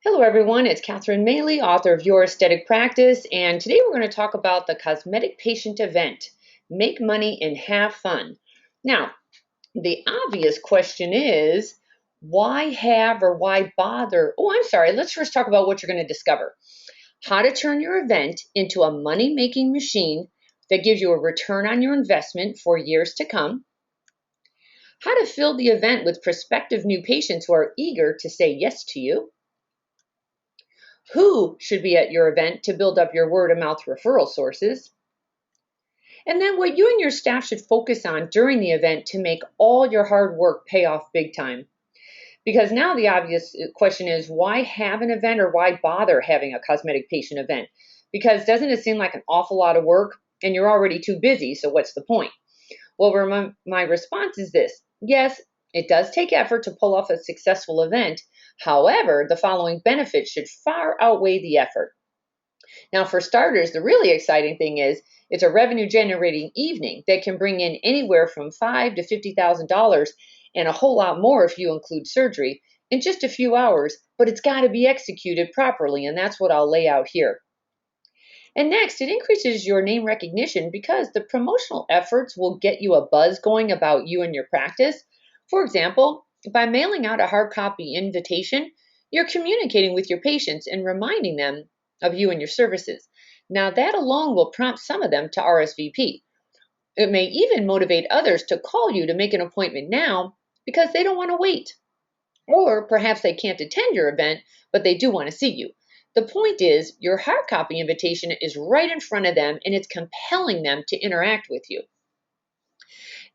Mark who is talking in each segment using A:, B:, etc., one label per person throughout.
A: Hello, everyone. It's Catherine Maley, author of Your Aesthetic Practice, and today we're going to talk about the Cosmetic Patient Event. Make money and have fun. Now, the obvious question is, why have or why bother? Oh, I'm sorry. Let's first talk about what you're going to discover. How to turn your event into a money-making machine that gives you a return on your investment for years to come. How to fill the event with prospective new patients who are eager to say yes to you. Who should be at your event to build up your word of mouth referral sources, and then what you and your staff should focus on during the event to make all your hard work pay off big time. Because now the obvious question is, why have an event or why bother having a cosmetic patient event? Because doesn't it seem like an awful lot of work and you're already too busy, so what's the point? Well, my response is this. Yes, it does take effort to pull off a successful event. However, the following benefits should far outweigh the effort. Now, for starters, the really exciting thing is it's a revenue generating evening that can bring in anywhere from $5,000 to $50,000 and a whole lot more if you include surgery in just a few hours, but it's got to be executed properly, and that's what I'll lay out here. And next, it increases your name recognition because the promotional efforts will get you a buzz going about you and your practice. For example, by mailing out a hard copy invitation, you're communicating with your patients and reminding them of you and your services. Now, that alone will prompt some of them to RSVP. It may even motivate others to call you to make an appointment now because they don't want to wait. Or perhaps they can't attend your event, but they do want to see you. The point is, your hard copy invitation is right in front of them and it's compelling them to interact with you.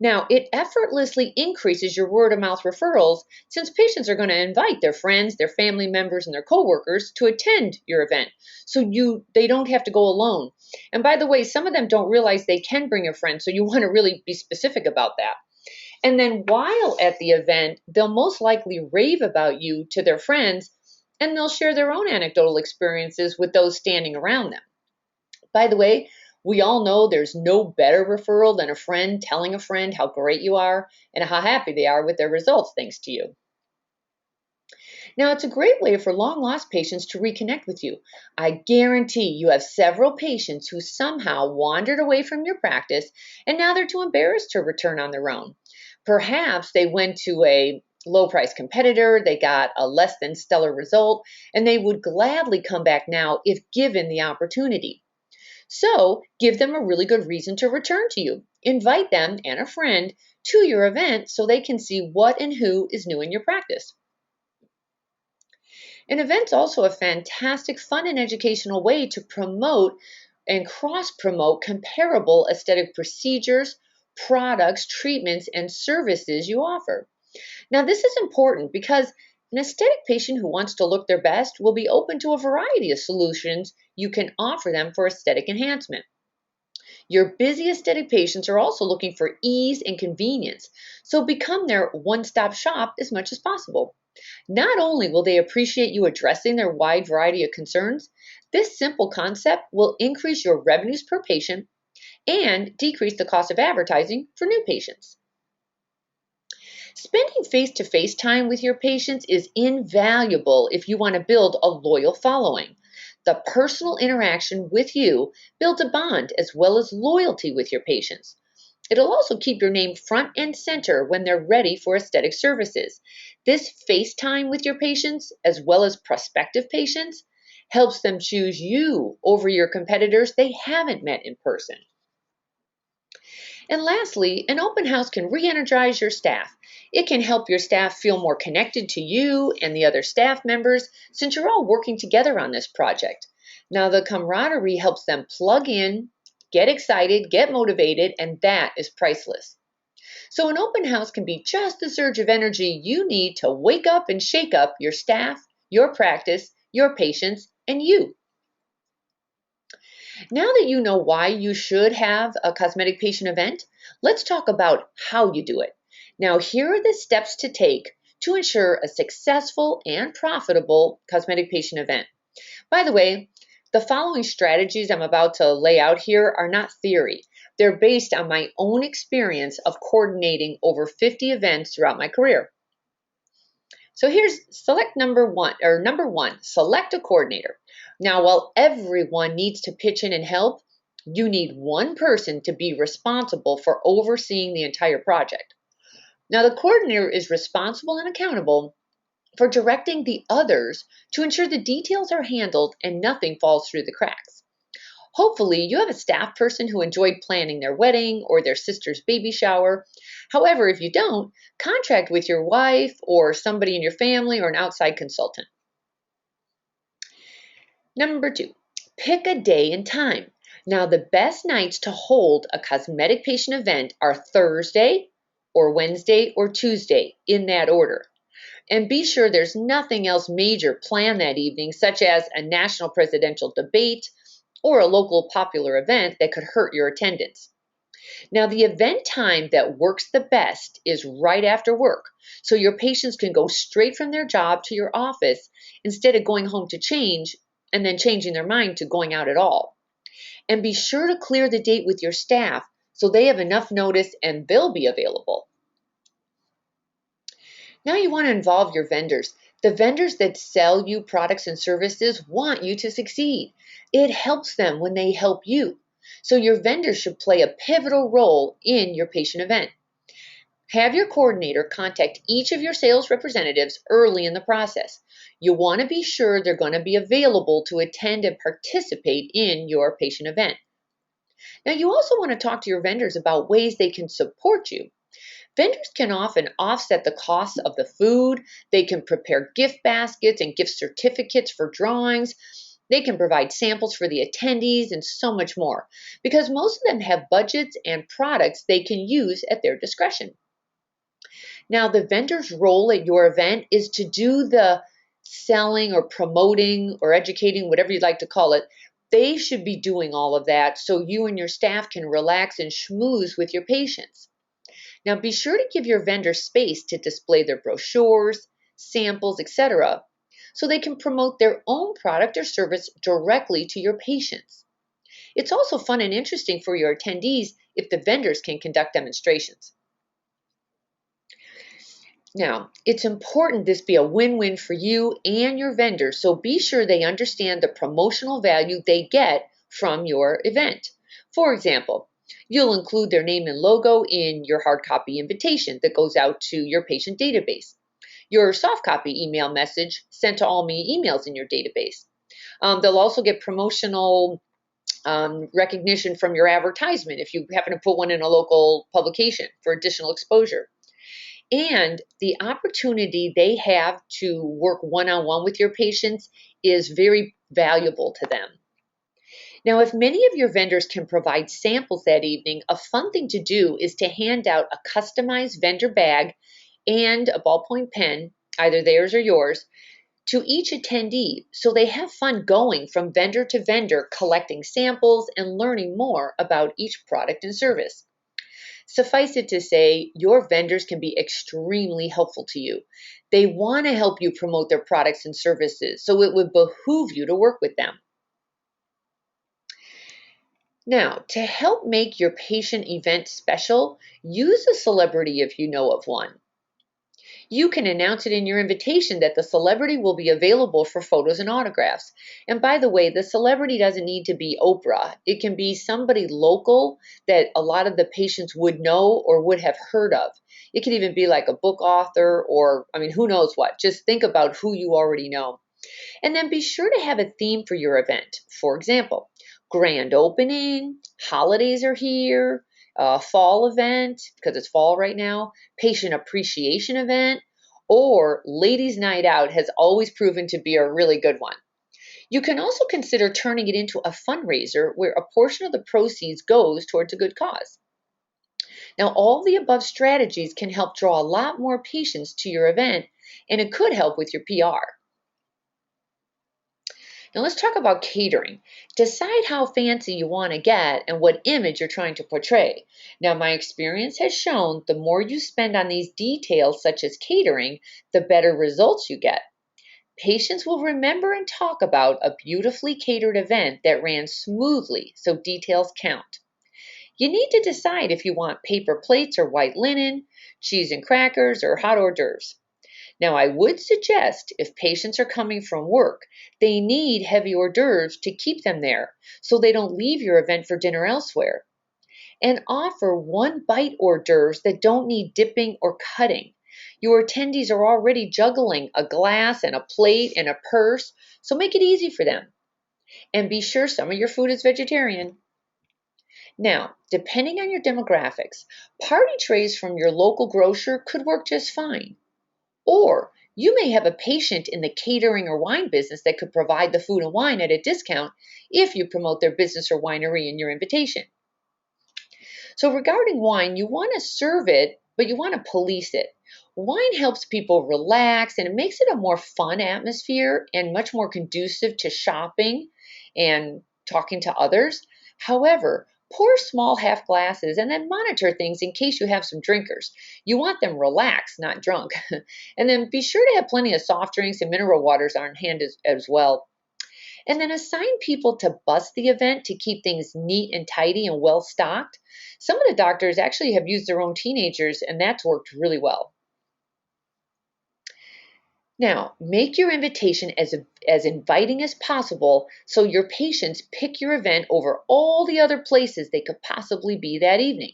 A: Now, it effortlessly increases your word of mouth referrals since patients are going to invite their friends, their family members, and their coworkers to attend your event. So they don't have to go alone. And by the way, some of them don't realize they can bring a friend, so you want to really be specific about that. And then while at the event, they'll most likely rave about you to their friends and they'll share their own anecdotal experiences with those standing around them. By the way, we all know there's no better referral than a friend telling a friend how great you are and how happy they are with their results thanks to you. Now, it's a great way for long lost patients to reconnect with you. I guarantee you have several patients who somehow wandered away from your practice and now they're too embarrassed to return on their own. Perhaps they went to a low price competitor, they got a less than stellar result, and they would gladly come back now if given the opportunity. So give them a really good reason to return to you. Invite them and a friend to your event so they can see what and who is new in your practice. An event's also a fantastic, fun, and educational way to promote and cross promote comparable aesthetic procedures, products, treatments, and services you offer. Now, this is important because an aesthetic patient who wants to look their best will be open to a variety of solutions you can offer them for aesthetic enhancement. Your busy aesthetic patients are also looking for ease and convenience, so become their one-stop shop as much as possible. Not only will they appreciate you addressing their wide variety of concerns, this simple concept will increase your revenues per patient and decrease the cost of advertising for new patients. Spending face-to-face time with your patients is invaluable if you want to build a loyal following. The personal interaction with you builds a bond as well as loyalty with your patients. It'll also keep your name front and center when they're ready for aesthetic services. This face time with your patients, as well as prospective patients, helps them choose you over your competitors they haven't met in person. And lastly, an open house can re-energize your staff. It can help your staff feel more connected to you and the other staff members since you're all working together on this project. Now, the camaraderie helps them plug in, get excited, get motivated, and that is priceless. So an open house can be just the surge of energy you need to wake up and shake up your staff, your practice, your patients, and you. Now that you know why you should have a cosmetic patient event, let's talk about how you do it. Now, here are the steps to take to ensure a successful and profitable cosmetic patient event. By the way, the following strategies I'm about to lay out here are not theory. They're based on my own experience of coordinating over 50 events throughout my career. So here's select number one, select a coordinator. Now, while everyone needs to pitch in and help, you need one person to be responsible for overseeing the entire project. Now, the coordinator is responsible and accountable for directing the others to ensure the details are handled and nothing falls through the cracks. Hopefully, you have a staff person who enjoyed planning their wedding or their sister's baby shower. However, if you don't, contract with your wife or somebody in your family or an outside consultant. Number two, pick a day and time. Now, the best nights to hold a cosmetic patient event are Thursday or Wednesday or Tuesday, in that order. And be sure there's nothing else major planned that evening, such as a national presidential debate or a local popular event that could hurt your attendance. Now, the event time that works the best is right after work, so your patients can go straight from their job to your office instead of going home to change and then changing their mind to going out at all. And be sure to clear the date with your staff so they have enough notice and they'll be available. Now you want to involve your vendors. The vendors that sell you products and services want you to succeed. It helps them when they help you. So your vendors should play a pivotal role in your patient event. Have your coordinator contact each of your sales representatives early in the process. You want to be sure they're going to be available to attend and participate in your patient event. Now you also want to talk to your vendors about ways they can support you. Vendors can often offset the costs of the food. They can prepare gift baskets and gift certificates for drawings. They can provide samples for the attendees and so much more, because most of them have budgets and products they can use at their discretion. Now, the vendor's role at your event is to do the selling or promoting or educating, whatever you'd like to call it. They should be doing all of that so you and your staff can relax and schmooze with your patients. Now, be sure to give your vendor space to display their brochures, samples, etc., so they can promote their own product or service directly to your patients. It's also fun and interesting for your attendees if the vendors can conduct demonstrations. Now, it's important this be a win-win for you and your vendors, so be sure they understand the promotional value they get from your event. For example, you'll include their name and logo in your hard copy invitation that goes out to your patient database, your soft copy email message sent to all me emails in your database. They'll also get promotional recognition from your advertisement if you happen to put one in a local publication for additional exposure. And the opportunity they have to work one-on-one with your patients is very valuable to them. Now, if many of your vendors can provide samples that evening, a fun thing to do is to hand out a customized vendor bag and a ballpoint pen, either theirs or yours, to each attendee so they have fun going from vendor to vendor, collecting samples and learning more about each product and service. Suffice it to say, your vendors can be extremely helpful to you. They want to help you promote their products and services, so it would behoove you to work with them. Now, to help make your patient event special, use a celebrity if you know of one. You can announce it in your invitation that the celebrity will be available for photos and autographs. And by the way, the celebrity doesn't need to be Oprah. It can be somebody local that a lot of the patients would know or would have heard of. It could even be like a book author or, who knows what. Just think about who you already know. And then be sure to have a theme for your event. For example, grand opening, holidays are here, fall event, because it's fall right now, patient appreciation event, or ladies' night out has always proven to be a really good one. You can also consider turning it into a fundraiser where a portion of the proceeds goes towards a good cause. Now, all the above strategies can help draw a lot more patients to your event, and it could help with your PR. Now let's talk about catering. Decide how fancy you want to get and what image you're trying to portray. Now, my experience has shown the more you spend on these details, such as catering, the better results you get. Patients will remember and talk about a beautifully catered event that ran smoothly, so details count. You need to decide if you want paper plates or white linen, cheese and crackers, or hot hors d'oeuvres. Now, I would suggest if patients are coming from work, they need heavy hors d'oeuvres to keep them there so they don't leave your event for dinner elsewhere. And offer one bite hors d'oeuvres that don't need dipping or cutting. Your attendees are already juggling a glass and a plate and a purse, so make it easy for them. And be sure some of your food is vegetarian. Now, depending on your demographics, party trays from your local grocer could work just fine. Or you may have a patient in the catering or wine business that could provide the food and wine at a discount if you promote their business or winery in your invitation. So, regarding wine, you want to serve it, but you want to police it. Wine helps people relax and it makes it a more fun atmosphere and much more conducive to shopping and talking to others. However, pour small half glasses and then monitor things in case you have some drinkers. You want them relaxed, not drunk. And then be sure to have plenty of soft drinks and mineral waters on hand as well. And then assign people to bus the event to keep things neat and tidy and well stocked. Some of the doctors actually have used their own teenagers, and that's worked really well. Now, make your invitation as inviting as possible so your patients pick your event over all the other places they could possibly be that evening.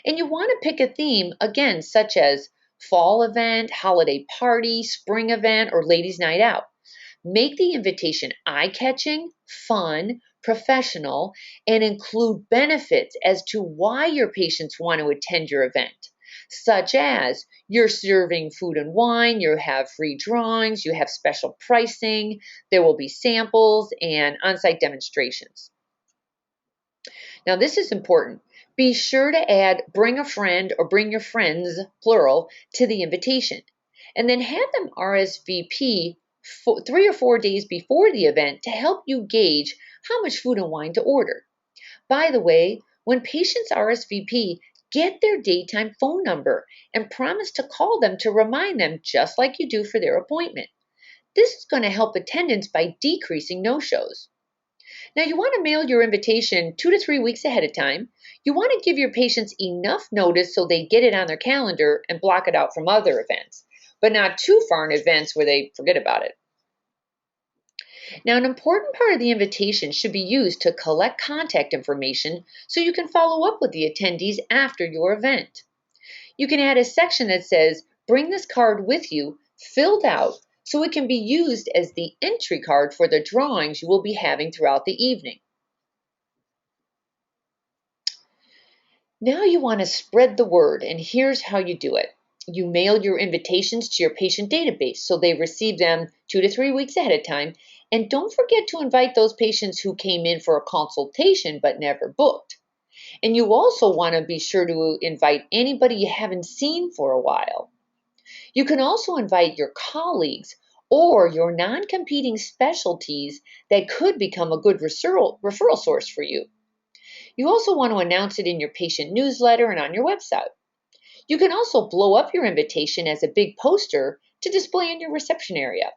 A: And you want to pick a theme, again, such as fall event, holiday party, spring event, or ladies' night out. Make the invitation eye-catching, fun, professional, and include benefits as to why your patients want to attend your event, such as you're serving food and wine, you have free drawings, you have special pricing, there will be samples and on-site demonstrations. Now, this is important. Be sure to add bring a friend or bring your friends, plural, to the invitation. And then have them RSVP 3 or 4 days before the event to help you gauge how much food and wine to order. By the way, when patients RSVP, get their daytime phone number and promise to call them to remind them just like you do for their appointment. This is going to help attendance by decreasing no-shows. Now, you want to mail your invitation 2 to 3 weeks ahead of time. You want to give your patients enough notice so they get it on their calendar and block it out from other events, but not too far in advance where they forget about it. Now, an important part of the invitation should be used to collect contact information so you can follow up with the attendees after your event. You can add a section that says, bring this card with you, filled out, so it can be used as the entry card for the drawings you will be having throughout the evening. Now you want to spread the word, and here's how you do it. You mail your invitations to your patient database so they receive them 2 to 3 weeks ahead of time. And don't forget to invite those patients who came in for a consultation but never booked. And you also want to be sure to invite anybody you haven't seen for a while. You can also invite your colleagues or your non-competing specialties that could become a good referral source for you. You also want to announce it in your patient newsletter and on your website. You can also blow up your invitation as a big poster to display in your reception area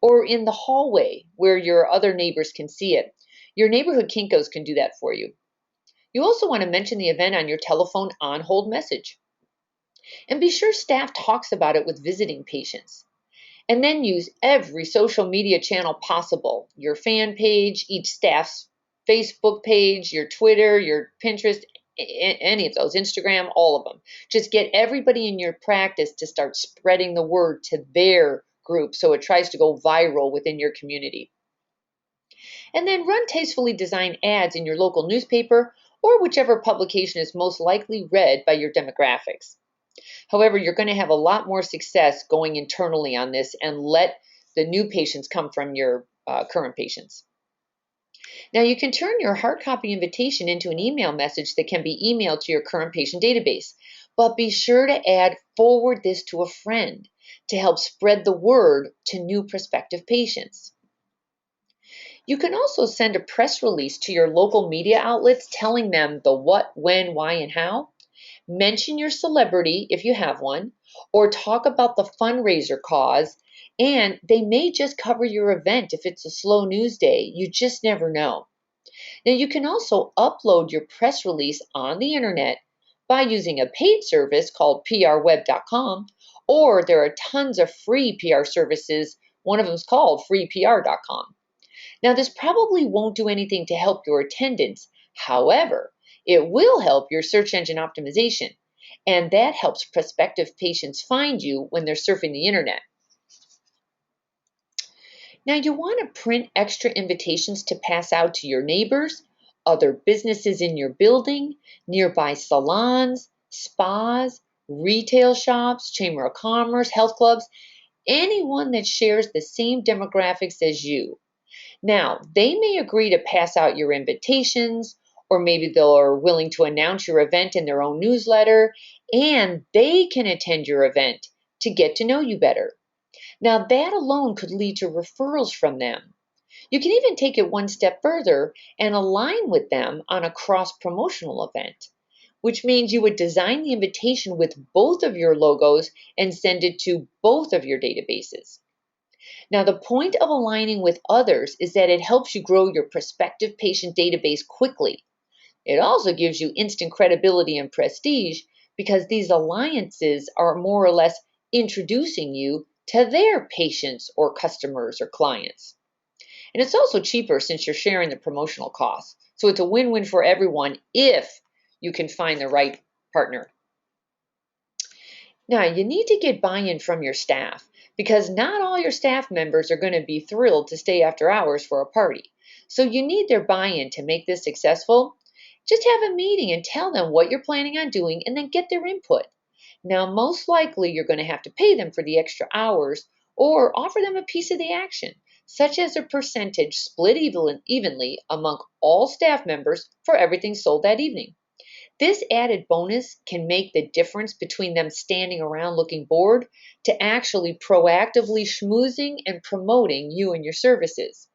A: or in the hallway where your other neighbors can see it. Your neighborhood Kinkos can do that for you. You also want to mention the event on your telephone on-hold message. And be sure staff talks about it with visiting patients. And then use every social media channel possible, your fan page, each staff's Facebook page, your Twitter, your Pinterest, any of those, Instagram, all of them. Just get everybody in your practice to start spreading the word to their group so it tries to go viral within your community. And then run tastefully designed ads in your local newspaper or whichever publication is most likely read by your demographics. However, you're going to have a lot more success going internally on this and let the new patients come from your current patients. Now, you can turn your hard copy invitation into an email message that can be emailed to your current patient database, but be sure to add forward this to a friend to help spread the word to new prospective patients. You can also send a press release to your local media outlets telling them the what, when, why, and how. Mention your celebrity if you have one, or talk about the fundraiser cause, and they may just cover your event if it's a slow news day. You just never know. Now, you can also upload your press release on the internet by using a paid service called prweb.com or there are tons of free PR services. One of them is called freepr.com. Now, this probably won't do anything to help your attendance. However, it will help your search engine optimization, and that helps prospective patients find you when they're surfing the internet. Now, you want to print extra invitations to pass out to your neighbors, other businesses in your building, nearby salons, spas, retail shops, chamber of commerce, health clubs, anyone that shares the same demographics as you. Now, they may agree to pass out your invitations, or maybe they're willing to announce your event in their own newsletter, and they can attend your event to get to know you better. Now, that alone could lead to referrals from them. You can even take it one step further and align with them on a cross promotional event, which means you would design the invitation with both of your logos and send it to both of your databases. Now, the point of aligning with others is that it helps you grow your prospective patient database quickly. It also gives you instant credibility and prestige because these alliances are more or less introducing you to their patients or customers or clients. And it's also cheaper since you're sharing the promotional costs. So it's a win-win for everyone if you can find the right partner. Now, you need to get buy-in from your staff because not all your staff members are going to be thrilled to stay after hours for a party. So you need their buy-in to make this successful. Just have a meeting and tell them what you're planning on doing and then get their input. Now, most likely you're going to have to pay them for the extra hours or offer them a piece of the action, such as a percentage split evenly among all staff members for everything sold that evening. This added bonus can make the difference between them standing around looking bored to actually proactively schmoozing and promoting you and your services.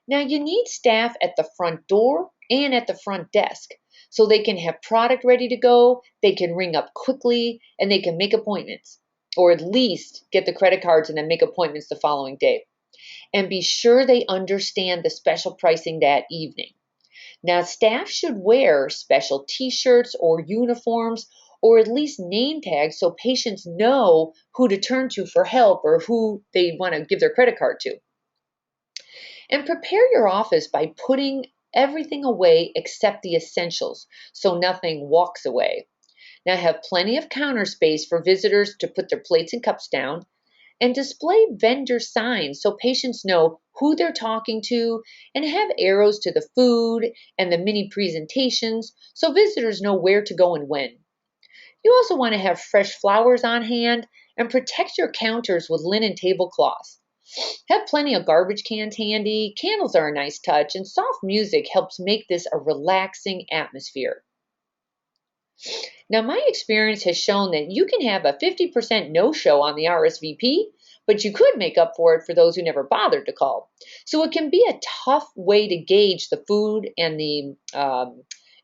A: Now, you need staff at the front door and at the front desk so they can have product ready to go, they can ring up quickly, and they can make appointments, or at least get the credit cards and then make appointments the following day. And be sure they understand the special pricing that evening. Now, staff should wear special t-shirts or uniforms or at least name tags so patients know who to turn to for help or who they want to give their credit card to. And prepare your office by putting everything away except the essentials so nothing walks away. Now, have plenty of counter space for visitors to put their plates and cups down and display vendor signs so patients know who they're talking to and have arrows to the food and the mini presentations so visitors know where to go and when. You also want to have fresh flowers on hand and protect your counters with linen tablecloths. Have plenty of garbage cans handy, candles are a nice touch, and soft music helps make this a relaxing atmosphere. Now, my experience has shown that you can have a 50% no-show on the RSVP, but you could make up for it for those who never bothered to call. So it can be a tough way to gauge the food and the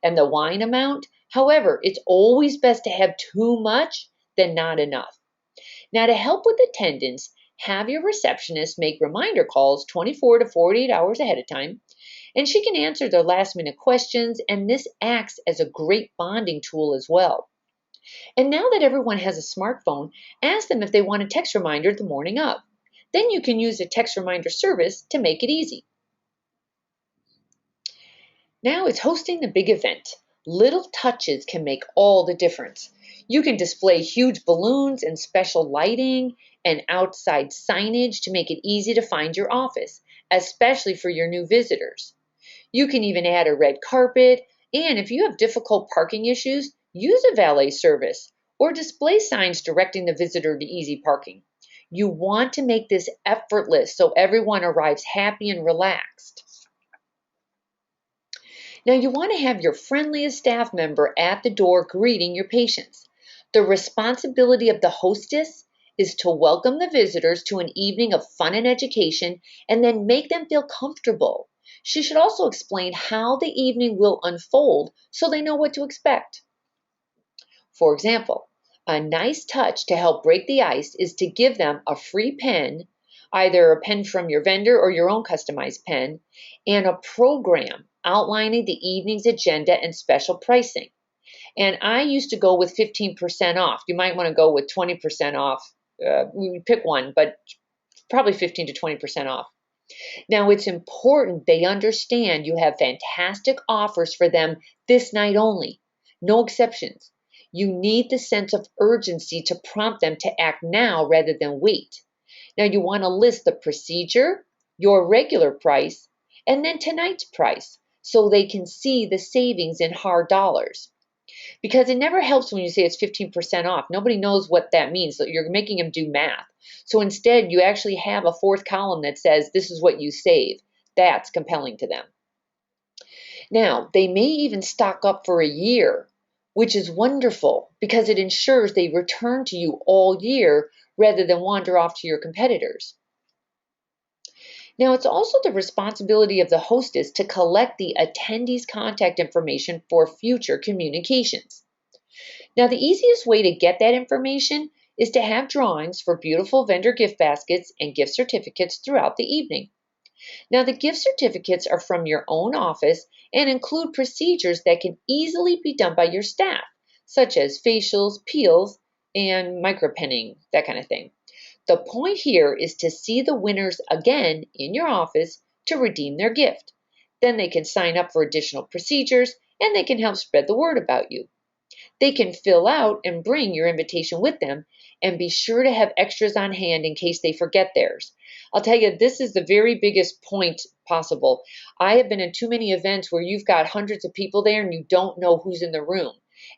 A: wine amount. However, it's always best to have too much than not enough. Now, to help with attendance, have your receptionist make reminder calls 24 to 48 hours ahead of time, and she can answer their last minute questions, and this acts as a great bonding tool as well. And now that everyone has a smartphone, ask them if they want a text reminder the morning of. Then you can use a text reminder service to make it easy. Now it's hosting the big event. Little touches can make all the difference. You can display huge balloons and special lighting and outside signage to make it easy to find your office, especially for your new visitors. You can even add a red carpet, and if you have difficult parking issues, use a valet service or display signs directing the visitor to easy parking. You want to make this effortless so everyone arrives happy and relaxed. Now, you want to have your friendliest staff member at the door greeting your patients. The responsibility of the hostess is to welcome the visitors to an evening of fun and education and then make them feel comfortable. She should also explain how the evening will unfold so they know what to expect. For example, a nice touch to help break the ice is to give them a free pen, either a pen from your vendor or your own customized pen, and a program outlining the evening's agenda and special pricing. And I used to go with 15% off. You might want to go with 20% off. We pick one, but probably 15 to 20% off. Now, it's important they understand you have fantastic offers for them this night only. No exceptions. You need the sense of urgency to prompt them to act now rather than wait. Now, you want to list the procedure, your regular price, and then tonight's price so they can see the savings in hard dollars. Because it never helps when you say it's 15% off. Nobody knows what that means. So you're making them do math. So instead, you actually have a fourth column that says this is what you save. That's compelling to them. Now, they may even stock up for a year, which is wonderful because it ensures they return to you all year rather than wander off to your competitors. Now, it's also the responsibility of the hostess to collect the attendees' contact information for future communications. Now, the easiest way to get that information is to have drawings for beautiful vendor gift baskets and gift certificates throughout the evening. Now, the gift certificates are from your own office and include procedures that can easily be done by your staff, such as facials, peels, and micropenning, that kind of thing. The point here is to see the winners again in your office to redeem their gift. Then they can sign up for additional procedures and they can help spread the word about you. They can fill out and bring your invitation with them and be sure to have extras on hand in case they forget theirs. I'll tell you, this is the very biggest point possible. I have been in too many events where you've got hundreds of people there and you don't know who's in the room.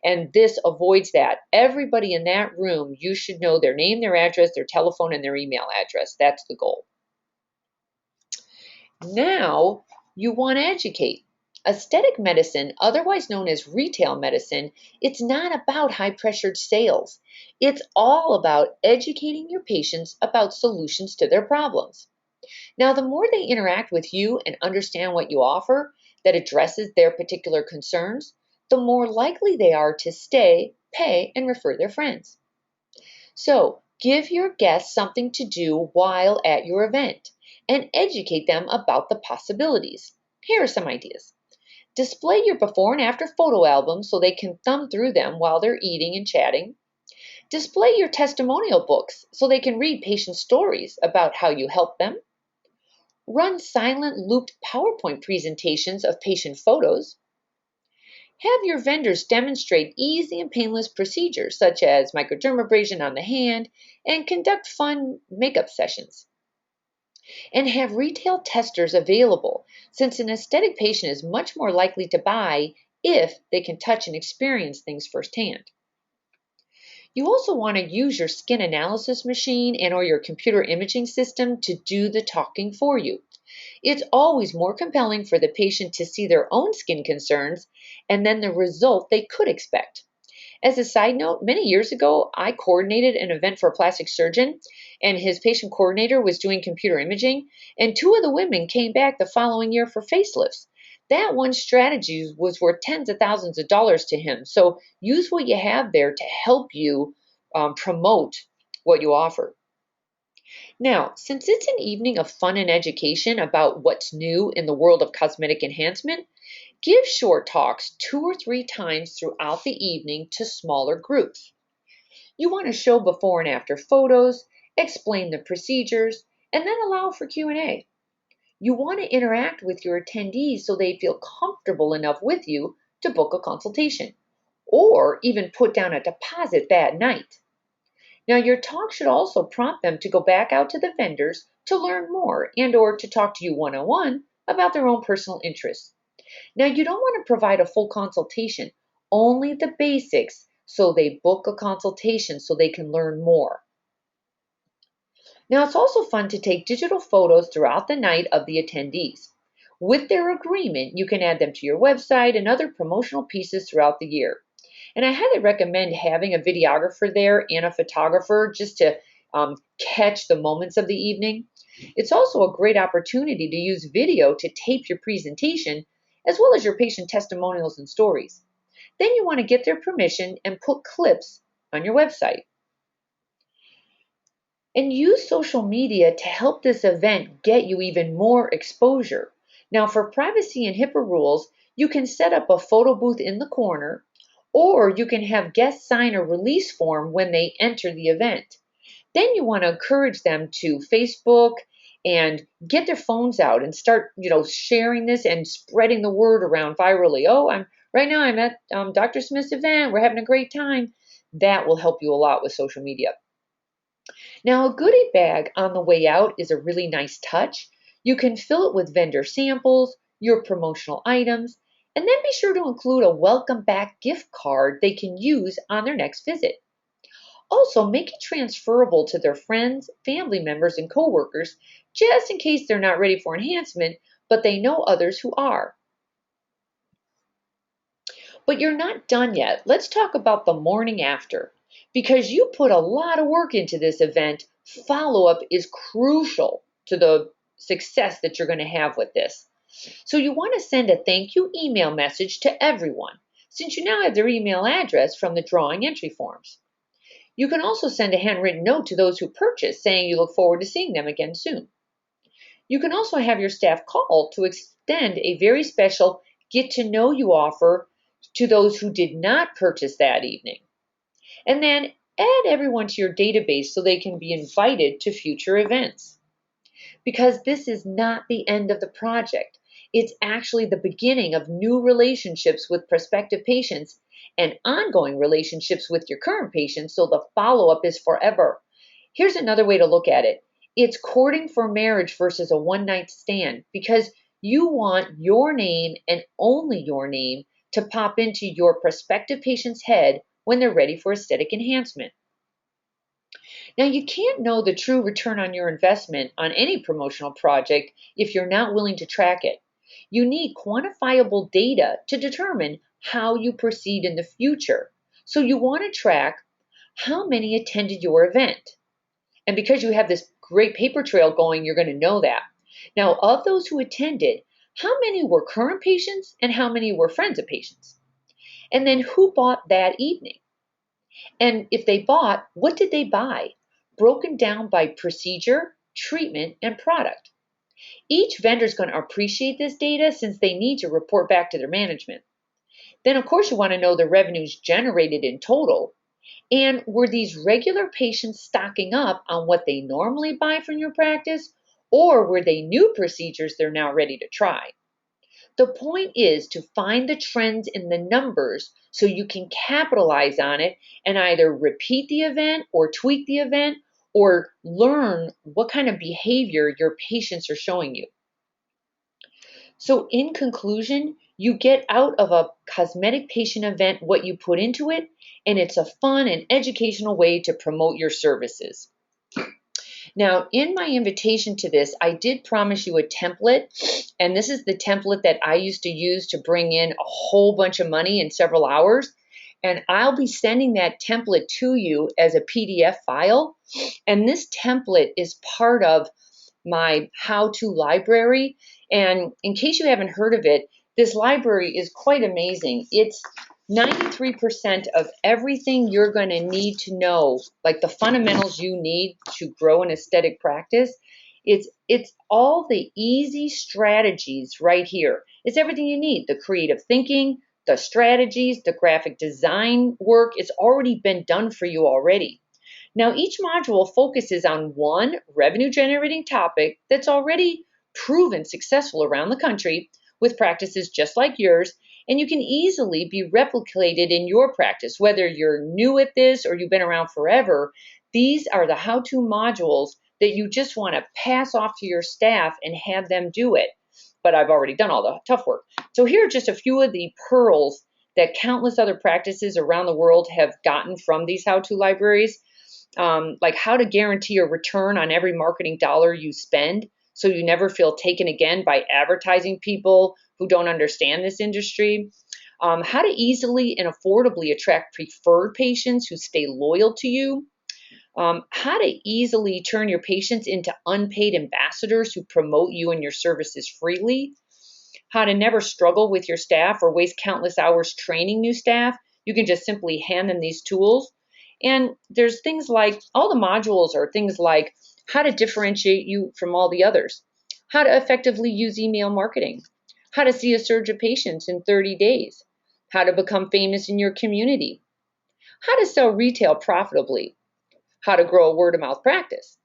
A: And this avoids that. Everybody in that room, you should know their name, their address, their telephone, and their email address. That's the goal. Now, you want to educate. Aesthetic medicine, otherwise known as retail medicine, it's not about high-pressured sales. It's all about educating your patients about solutions to their problems. Now, the more they interact with you and understand what you offer that addresses their particular concerns, the more likely they are to stay, pay, and refer their friends. So, give your guests something to do while at your event and educate them about the possibilities. Here are some ideas. Display your before and after photo albums so they can thumb through them while they're eating and chatting. Display your testimonial books so they can read patient stories about how you help them. Run silent looped PowerPoint presentations of patient photos. Have your vendors demonstrate easy and painless procedures such as microdermabrasion on the hand and conduct fun makeup sessions. And have retail testers available since an aesthetic patient is much more likely to buy if they can touch and experience things firsthand. You also want to use your skin analysis machine and or your computer imaging system to do the talking for you. It's always more compelling for the patient to see their own skin concerns and then the result they could expect. As a side note, many years ago, I coordinated an event for a plastic surgeon, and his patient coordinator was doing computer imaging, and two of the women came back the following year for facelifts. That one strategy was worth tens of thousands of dollars to him. So use what you have there to help you promote what you offer. Now, since it's an evening of fun and education about what's new in the world of cosmetic enhancement, give short talks 2 or 3 times throughout the evening to smaller groups. You want to show before and after photos, explain the procedures, and then allow for Q&A. You want to interact with your attendees so they feel comfortable enough with you to book a consultation, or even put down a deposit that night. Now, your talk should also prompt them to go back out to the vendors to learn more and or to talk to you one-on-one about their own personal interests. Now, you don't want to provide a full consultation, only the basics so they book a consultation so they can learn more. Now, it's also fun to take digital photos throughout the night of the attendees. With their agreement, you can add them to your website and other promotional pieces throughout the year. And I highly recommend having a videographer there and a photographer just to catch the moments of the evening. It's also a great opportunity to use video to tape your presentation as well as your patient testimonials and stories. Then you want to get their permission and put clips on your website. And use social media to help this event get you even more exposure. Now, for privacy and HIPAA rules, you can set up a photo booth in the corner, Or you can have guests sign a release form when they enter the event. Then you want to encourage them to Facebook and get their phones out and start, sharing this and spreading the word around virally. Oh, I'm at Dr. Smith's event. We're having a great time. That will help you a lot with social media. Now, a goodie bag on the way out is a really nice touch. You can fill it with vendor samples, your promotional items, and then be sure to include a welcome back gift card they can use on their next visit. Also, make it transferable to their friends, family members, and coworkers, just in case they're not ready for enhancement, but they know others who are. But you're not done yet. Let's talk about the morning after. Because you put a lot of work into this event, follow up is crucial to the success that you're going to have with this. So you want to send a thank you email message to everyone, since you now have their email address from the drawing entry forms. You can also send a handwritten note to those who purchase saying you look forward to seeing them again soon. You can also have your staff call to extend a very special get to know you offer to those who did not purchase that evening. And then add everyone to your database so they can be invited to future events. Because this is not the end of the project. It's actually the beginning of new relationships with prospective patients and ongoing relationships with your current patients, so the follow up is forever. Here's another way to look at it: it's courting for marriage versus a one night stand, because you want your name and only your name to pop into your prospective patient's head when they're ready for aesthetic enhancement. Now, you can't know the true return on your investment on any promotional project if you're not willing to track it. You need quantifiable data to determine how you proceed in the future. So you want to track how many attended your event. And because you have this great paper trail going, you're going to know that. Now, of those who attended, how many were current patients and how many were friends of patients? And then who bought that evening? And if they bought, what did they buy? Broken down by procedure, treatment, and product. Each vendor is going to appreciate this data since they need to report back to their management. Then, of course, you want to know the revenues generated in total. And were these regular patients stocking up on what they normally buy from your practice, or were they new procedures they're now ready to try? The point is to find the trends in the numbers so you can capitalize on it and either repeat the event or tweak the event or learn what kind of behavior your patients are showing you. So, in conclusion, you get out of a cosmetic patient event what you put into it, and it's a fun and educational way to promote your services. Now, in my invitation to this, I did promise you a template, and this is the template that I used to use to bring in a whole bunch of money in several hours. And I'll be sending that template to you as a PDF file. And this template is part of my how-to library. And in case you haven't heard of it, this library is quite amazing. It's 93% of everything you're going to need to know, like the fundamentals you need to grow an aesthetic practice. It's all the easy strategies right here. It's everything you need: the creative thinking, the strategies, the graphic design work. It's already been done for you already. Now, each module focuses on one revenue generating topic that's already proven successful around the country with practices just like yours, and you can easily be replicated in your practice. Whether you're new at this or you've been around forever, these are the how-to modules that you just want to pass off to your staff and have them do it. But I've already done all the tough work. So here are just a few of the pearls that countless other practices around the world have gotten from these how-to libraries. Like how to guarantee a return on every marketing dollar you spend so you never feel taken again by advertising people who don't understand this industry. How to easily and affordably attract preferred patients who stay loyal to you. How to easily turn your patients into unpaid ambassadors who promote you and your services freely. How to never struggle with your staff or waste countless hours training new staff. You can just simply hand them these tools. And there's things like, all the modules are things like how to differentiate you from all the others, how to effectively use email marketing, how to see a surge of patients in 30 days, how to become famous in your community, how to sell retail profitably, how to grow a word of mouth practice,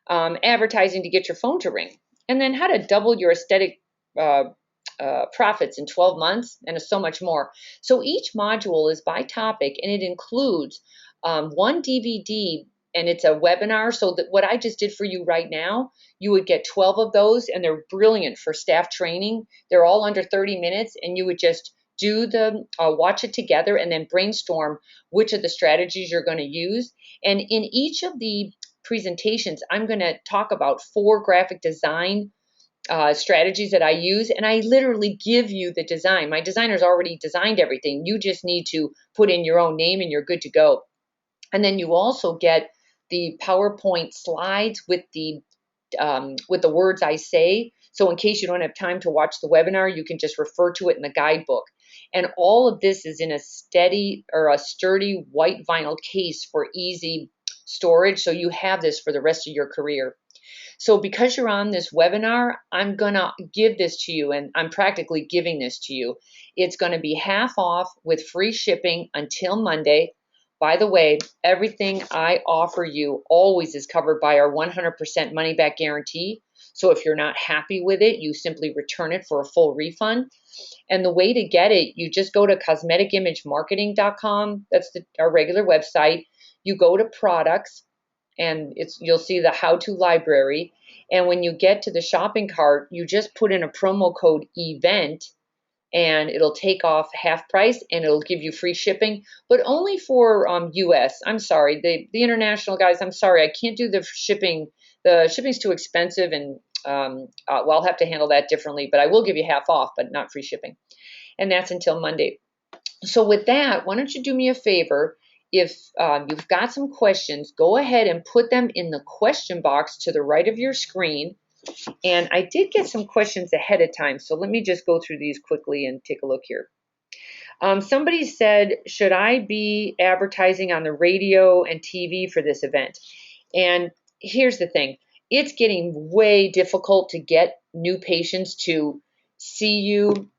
A: advertising to get your phone to ring, and then how to double your aesthetic uh, profits in 12 months, and so much more. So each module is by topic, and it includes one DVD, and it's a webinar. So that what I just did for you right now, you would get 12 of those, and they're brilliant for staff training. They're all under 30 minutes, and you would just do the watch it together and then brainstorm which of the strategies you're going to use. And in each of the presentations, I'm going to talk about 4 graphic design strategies that I use, and I literally give you the design. My designer's already designed everything. You just need to put in your own name and you're good to go. And then you also get the PowerPoint slides with the words I say. So in case you don't have time to watch the webinar, you can just refer to it in the guidebook. And all of this is in a sturdy white vinyl case for easy storage. So you have this for the rest of your career. So because you're on this webinar, I'm going to give this to you, and I'm practically giving this to you. It's going to be half off with free shipping until Monday. By the way, everything I offer you always is covered by our 100% money back guarantee. So if you're not happy with it, you simply return it for a full refund. And the way to get it, you just go to cosmetikimagemarketing.com. That's our regular website. You go to products, and you'll see the how-to library. And when you get to the shopping cart, you just put in a promo code EVENT, and it'll take off half price, and it'll give you free shipping, but only for US. I'm sorry, the international guys, I'm sorry, I can't do the shipping. The shipping's too expensive, and well, I'll have to handle that differently, but I will give you half off, but not free shipping. And that's until Monday. So with that, why don't you do me a favor? If you've got some questions, go ahead and put them in the question box to the right of your screen. And I did get some questions ahead of time, so let me just go through these quickly and take a look here. Somebody said, should I be advertising on the radio and TV for this event? And here's the thing. It's getting way difficult to get new patients to see you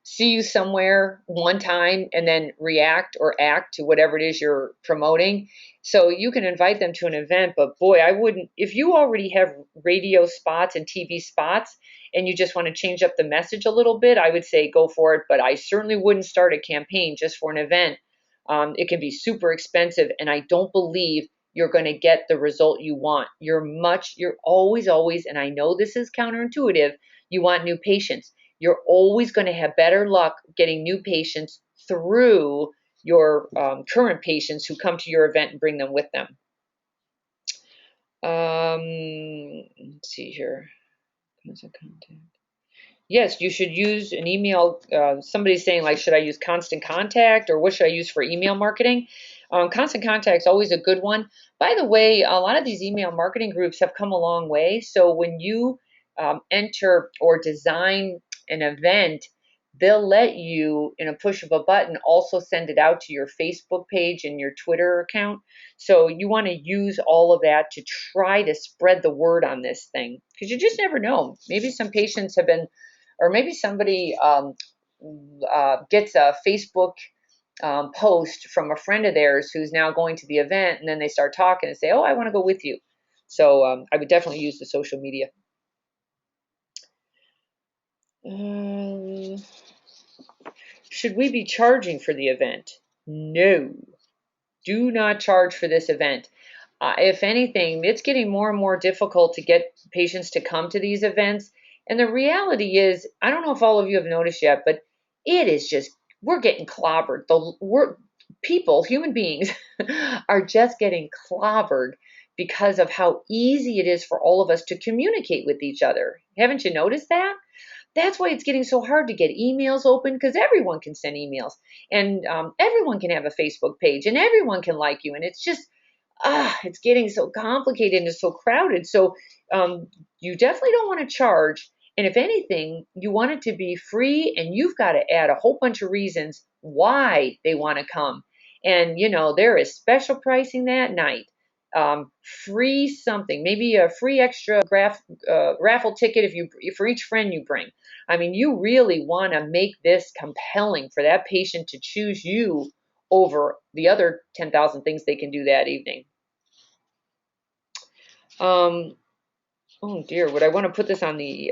A: see you somewhere one time and then react or act to whatever it is you're promoting. So you can invite them to an event, but boy, I wouldn't, if you already have radio spots and TV spots and you just want to change up the message a little bit, I would say go for it, but I certainly wouldn't start a campaign just for an event. It can be super expensive, and I don't believe you're going to get the result you want. You're always, and I know this is counterintuitive, you want new patients. You're always going to have better luck getting new patients through your current patients who come to your event and bring them with them. Let's see here. Yes, you should use an email. Somebody's saying, like, should I use Constant Contact, or what should I use for email marketing? Constant Contact is always a good one. By the way, a lot of these email marketing groups have come a long way. So when you enter or design an event, they'll let you, in a push of a button, also send it out to your Facebook page and your Twitter account. So you want to use all of that to try to spread the word on this thing, because you just never know. Maybe some patients have been, or maybe somebody gets a Facebook post from a friend of theirs who's now going to the event, and then they start talking and say, oh, I want to go with you. So I would definitely use the social media. Should we be charging for the event? No, do not charge for this event. If anything, it's getting more and more difficult to get patients to come to these events. And the reality is, I don't know if all of you have noticed yet, but it is just, we're getting clobbered. Human beings are just getting clobbered because of how easy it is for all of us to communicate with each other. Haven't you noticed that? That's why it's getting so hard to get emails open, because everyone can send emails, and everyone can have a Facebook page, and everyone can like you. And it's just, it's getting so complicated and it's so crowded. So you definitely don't want to charge. And if anything, you want it to be free, and you've got to add a whole bunch of reasons why they want to come. And, there is special pricing that night. free something, maybe a free extra raffle ticket for each friend you bring. I mean, you really want to make this compelling for that patient to choose you over the other 10,000 things they can do that evening. Oh dear, would I want to put this on the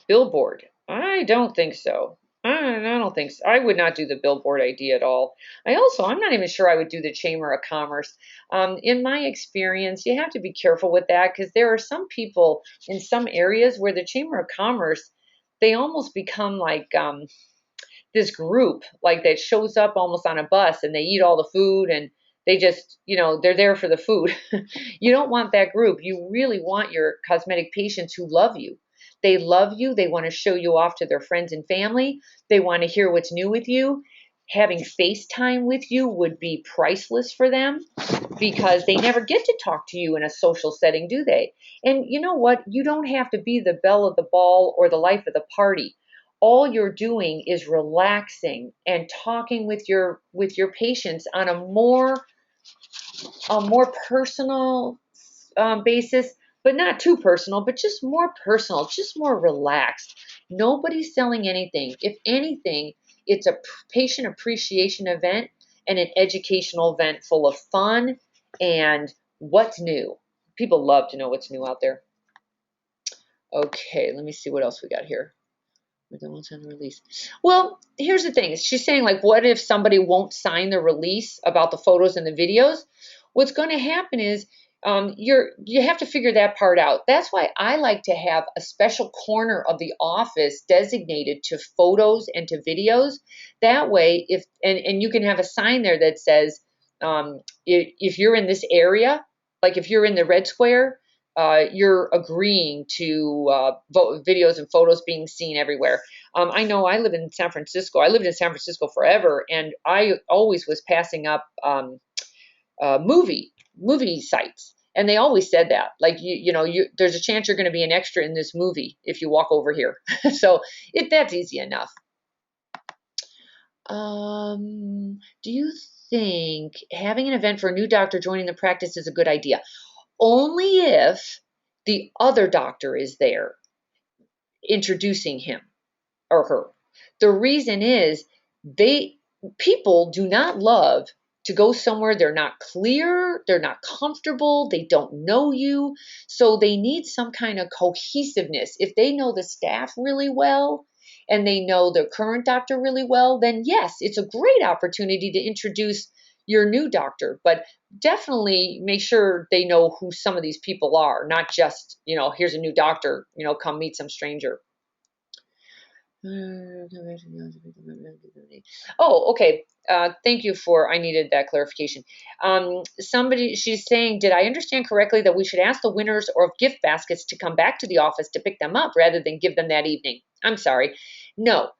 A: billboard? I don't think so. I don't think so. I would not do the billboard idea at all. I'm not even sure I would do the Chamber of Commerce. In my experience, you have to be careful with that because there are some people in some areas where the Chamber of Commerce, they almost become like this group like that shows up almost on a bus and they eat all the food and they just, they're there for the food. You don't want that group. You really want your cosmetic patients who love you. They love you. They want to show you off to their friends and family. They want to hear what's new with you. Having FaceTime with you would be priceless for them because they never get to talk to you in a social setting, do they? And you know what? You don't have to be the belle of the ball or the life of the party. All you're doing is relaxing and talking with your patients on a more personal basis, but not too personal, but just more personal, just more relaxed. Nobody's selling anything. If anything, it's a patient appreciation event and an educational event full of fun and what's new. People love to know what's new out there. Okay, let me see what else we got here. Release. Well, here's the thing. She's saying, like, what if somebody won't sign the release about the photos and the videos? What's going to happen is you have to figure that part out. That's why I like to have a special corner of the office designated to photos and to videos. That way, and you can have a sign there that says, if you're in this area, like if you're in the red square, you're agreeing to videos and photos being seen everywhere. I know I live in San Francisco. I lived in San Francisco forever, and I always was passing up movie sites, and they always said that, like there's a chance you're going to be an extra in this movie if you walk over here. So that's easy enough. Do you think having an event for a new doctor joining the practice is a good idea? Only if the other doctor is there introducing him or her. The reason is people do not love to go somewhere they're not clear, they're not comfortable, they don't know you. So they need some kind of cohesiveness. If they know the staff really well and they know their current doctor really well, then yes, it's a great opportunity to introduce your new doctor, but definitely make sure they know who some of these people are, not just, here's a new doctor, come meet some stranger. Oh, okay. Thank you I needed that clarification. She's saying, did I understand correctly that we should ask the winners of gift baskets to come back to the office to pick them up rather than give them that evening? I'm sorry. No,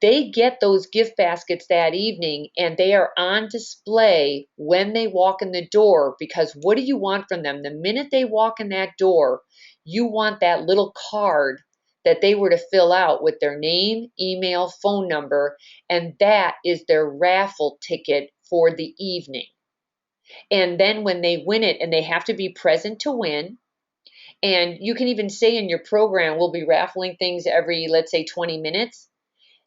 A: they get those gift baskets that evening and they are on display when they walk in the door, because what do you want from them? The minute they walk in that door, you want that little card that they were to fill out with their name, email, phone number, and that is their raffle ticket for the evening. And then when they win it, and they have to be present to win, and you can even say in your program, we'll be raffling things every, let's say, 20 minutes.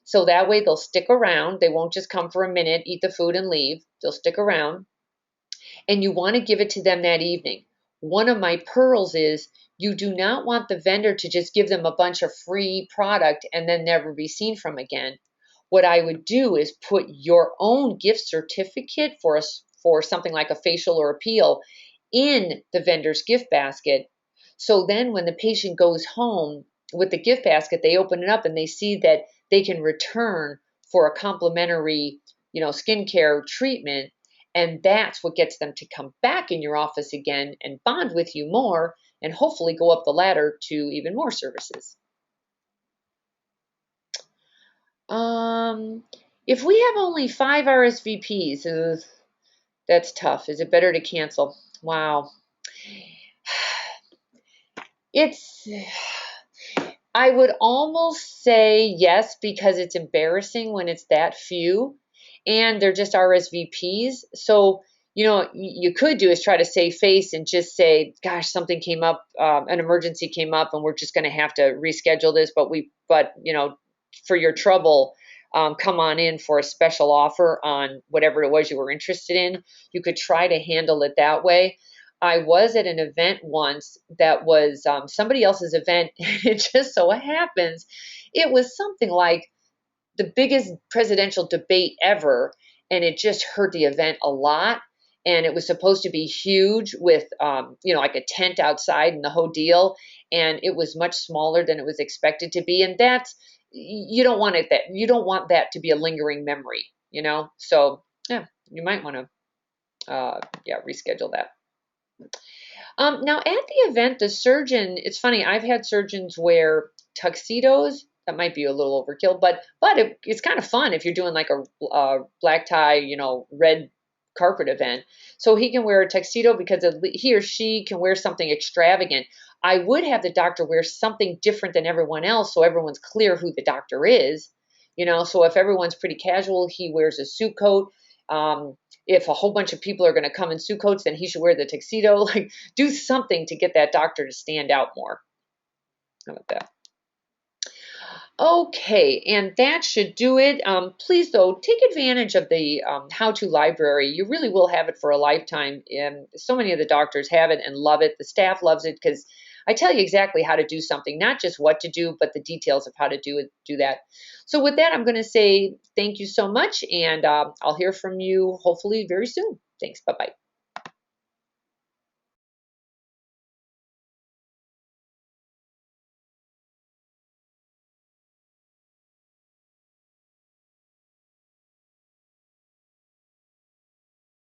A: So that way they'll stick around. They won't just come for a minute, eat the food, and leave. They'll stick around. And you want to give it to them that evening. One of my pearls is you do not want the vendor to just give them a bunch of free product and then never be seen from again. What I would do is put your own gift certificate for something like a facial or a peel in the vendor's gift basket. So then when the patient goes home with the gift basket, they open it up and they see that they can return for a complimentary, skincare treatment. And that's what gets them to come back in your office again and bond with you more and hopefully go up the ladder to even more services. If we have only 5 RSVPs, that's tough. Is it better to cancel? Wow. I would almost say yes, because it's embarrassing when it's that few and they're just RSVPs. So you could do is try to save face and just say, gosh, something came up, an emergency came up, and we're just going to have to reschedule this. But for your trouble, come on in for a special offer on whatever it was you were interested in. You could try to handle it that way. I was at an event once that was somebody else's event, and it just so happens it was something like the biggest presidential debate ever, and it just hurt the event a lot. And it was supposed to be huge with, like a tent outside and the whole deal. And it was much smaller than it was expected to be. And that's you don't want it that you don't want that to be a lingering memory. So yeah, you might want to reschedule that. Now, at the event, the surgeon, it's funny, I've had surgeons wear tuxedos. That might be a little overkill, but it's kind of fun if you're doing like a black tie, red carpet event. So he can wear a tuxedo because he or she can wear something extravagant. I would have the doctor wear something different than everyone else so everyone's clear who the doctor is. So if everyone's pretty casual, he wears a suit coat. If a whole bunch of people are going to come in suit coats, then he should wear the tuxedo. Like, do something to get that doctor to stand out more. How about that? Okay, and that should do it. Please, though, take advantage of the how-to library. You really will have it for a lifetime. And so many of the doctors have it and love it. The staff loves it because I tell you exactly how to do something, not just what to do, but the details of how to do that. So with that, I'm going to say thank you so much, and I'll hear from you hopefully very soon. Thanks. Bye-bye.